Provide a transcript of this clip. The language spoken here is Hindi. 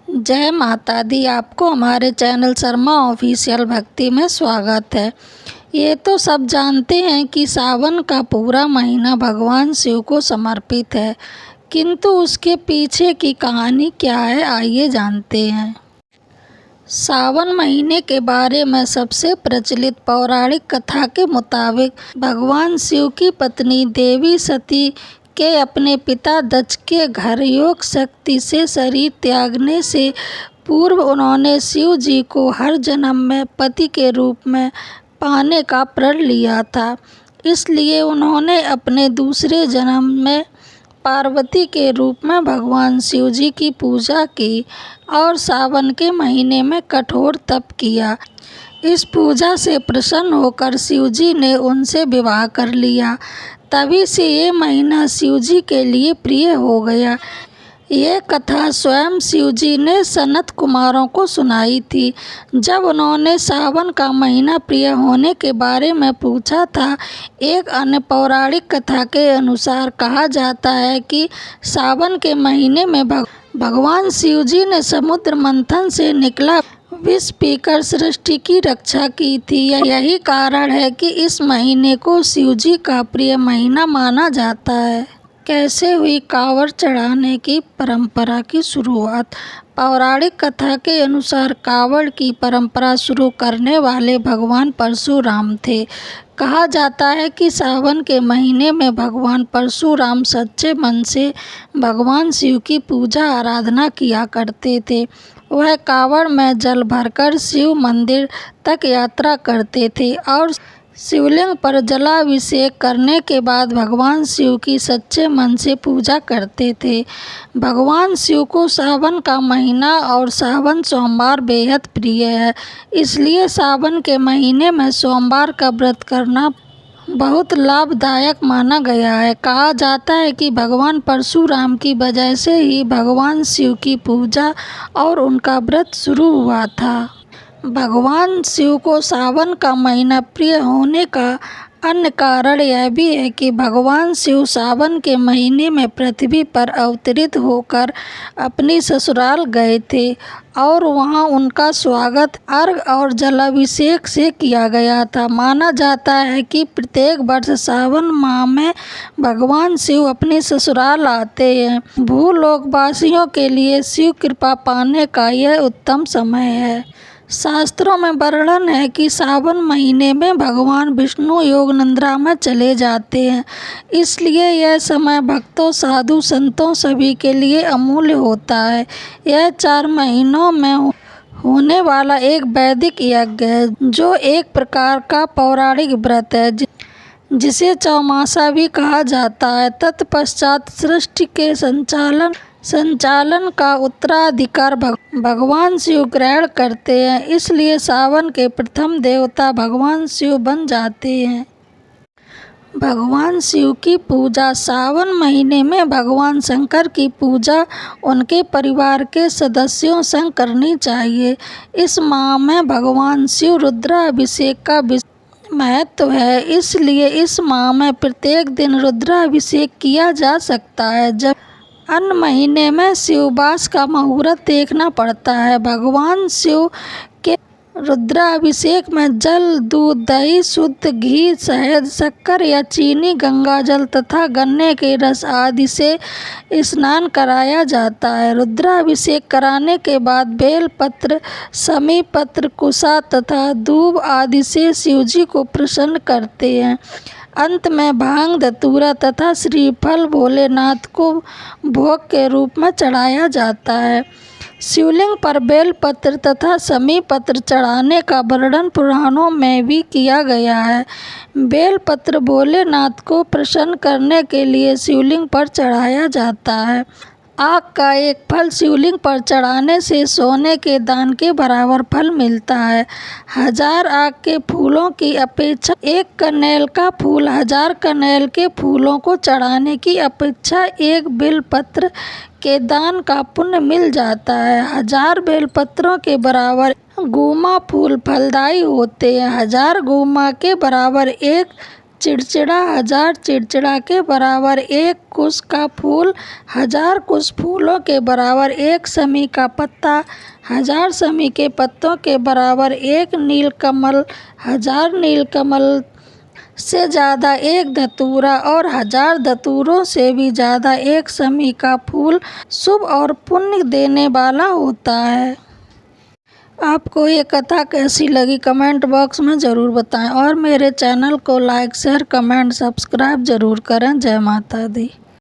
जय माता दी। आपको हमारे चैनल शर्मा ऑफिशियल भक्ति में स्वागत है। ये तो सब जानते हैं कि सावन का पूरा महीना भगवान शिव को समर्पित है, किंतु उसके पीछे की कहानी क्या है, आइए जानते हैं। सावन महीने के बारे में सबसे प्रचलित पौराणिक कथा के मुताबिक भगवान शिव की पत्नी देवी सती के अपने पिता दक्ष के घर योग शक्ति से शरीर त्यागने से पूर्व उन्होंने शिव जी को हर जन्म में पति के रूप में पाने का प्रण लिया था। इसलिए उन्होंने अपने दूसरे जन्म में पार्वती के रूप में भगवान शिव जी की पूजा की और सावन के महीने में कठोर तप किया। इस पूजा से प्रसन्न होकर शिव जी ने उनसे विवाह कर लिया। तभी से ये महीना शिव जी के लिए प्रिय हो गया। ये कथा स्वयं शिव जी ने सनत कुमारों को सुनाई थी। जब उन्होंने सावन का महीना प्रिय होने के बारे में पूछा था। एक अन्य पौराणिक कथा के अनुसार कहा जाता है कि सावन के महीने में भगवान शिव जी ने समुद्र मंथन से निकला विष पीकर सृष्टि की रक्षा की थी। यही कारण है कि इस महीने को शिव जी का प्रिय महीना माना जाता है। कैसे हुई कांवड़ चढ़ाने की परंपरा की शुरुआत। पौराणिक कथा के अनुसार कांवड़ की परंपरा शुरू करने वाले भगवान परशुराम थे। कहा जाता है कि सावन के महीने में भगवान परशुराम सच्चे मन से भगवान शिव की पूजा आराधना किया करते थे। वह कांवड़ में जल भरकर शिव मंदिर तक यात्रा करते थे और शिवलिंग पर जलाभिषेक करने के बाद भगवान शिव की सच्चे मन से पूजा करते थे। भगवान शिव को सावन का महीना और सावन सोमवार बेहद प्रिय है। इसलिए सावन के महीने में सोमवार का व्रत करना बहुत लाभदायक माना गया है। कहा जाता है कि भगवान परशुराम की वजह से ही भगवान शिव की पूजा और उनका व्रत शुरू हुआ था। भगवान शिव को सावन का महीना प्रिय होने का अन्य कारण यह भी है कि भगवान शिव सावन के महीने में पृथ्वी पर अवतरित होकर अपनी ससुराल गए थे और वहां उनका स्वागत अर्घ और जलाभिषेक से किया गया था। माना जाता है कि प्रत्येक वर्ष सावन माह में भगवान शिव अपनी ससुराल आते हैं। भूलोकवासियों के लिए शिव कृपा पाने का यह उत्तम समय है। शास्त्रों में वर्णन है कि सावन महीने में भगवान विष्णु योग निद्रा में चले जाते हैं। इसलिए यह समय भक्तों, साधु संतों सभी के लिए अमूल्य होता है। यह 4 महीनों में होने वाला एक वैदिक यज्ञ है, जो एक प्रकार का पौराणिक व्रत है जिसे चौमासा भी कहा जाता है। तत्पश्चात सृष्टि के संचालन का उत्तराधिकार भगवान शिव ग्रहण करते हैं। इसलिए सावन के प्रथम देवता भगवान शिव बन जाते हैं। भगवान शिव की पूजा। सावन महीने में भगवान शंकर की पूजा उनके परिवार के सदस्यों संग करनी चाहिए। इस माह में भगवान शिव रुद्राभिषेक का महत्व है। इसलिए इस माह में प्रत्येक दिन रुद्राभिषेक किया जा सकता है। जब अन्य महीने में शिववास का मुहूर्त देखना पड़ता है। भगवान शिव के रुद्राभिषेक में जल, दूध, दही, शुद्ध घी, शहद, शक्कर या चीनी, गंगाजल तथा गन्ने के रस आदि से स्नान कराया जाता है। रुद्राभिषेक कराने के बाद बेलपत्र, समी पत्र, कुशा तथा दूब आदि से शिवजी को प्रसन्न करते हैं। अंत में भांग, धतूरा तथा श्रीफल भोलेनाथ को भोग के रूप में चढ़ाया जाता है। शिवलिंग पर बेलपत्र तथा समी पत्र चढ़ाने का वर्णन पुराणों में भी किया गया है। बेलपत्र भोलेनाथ को प्रसन्न करने के लिए शिवलिंग पर चढ़ाया जाता है। आग का एक फल शिवलिंग पर चढ़ाने से सोने के दान के बराबर फल मिलता है। 1000 आग के फूलों की अपेक्षा एक कनेल का फूल 1000 कनेल के फूलों को चढ़ाने की अपेक्षा एक बेलपत्र के दान का पुण्य मिल जाता है। 1000 बेलपत्रों के बराबर गुमा फूल फलदायी होते हैं। 1000 गुमा के बराबर एक चिड़चिड़ा हजार चिड़चिड़ा के बराबर, एक कुश का फूल हजार कुश फूलों के बराबर, एक शमी का पत्ता हजार शमी के पत्तों के बराबर, एक नीलकमल हजार नीलकमल से ज़्यादा, एक धतूरा और हजार धतूरों से भी ज़्यादा एक शमी का फूल शुभ और पुण्य देने वाला होता है। आपको ये कथा कैसी लगी कमेंट बॉक्स में ज़रूर बताएं और मेरे चैनल को लाइक शेयर कमेंट सब्सक्राइब ज़रूर करें। जय माता दी।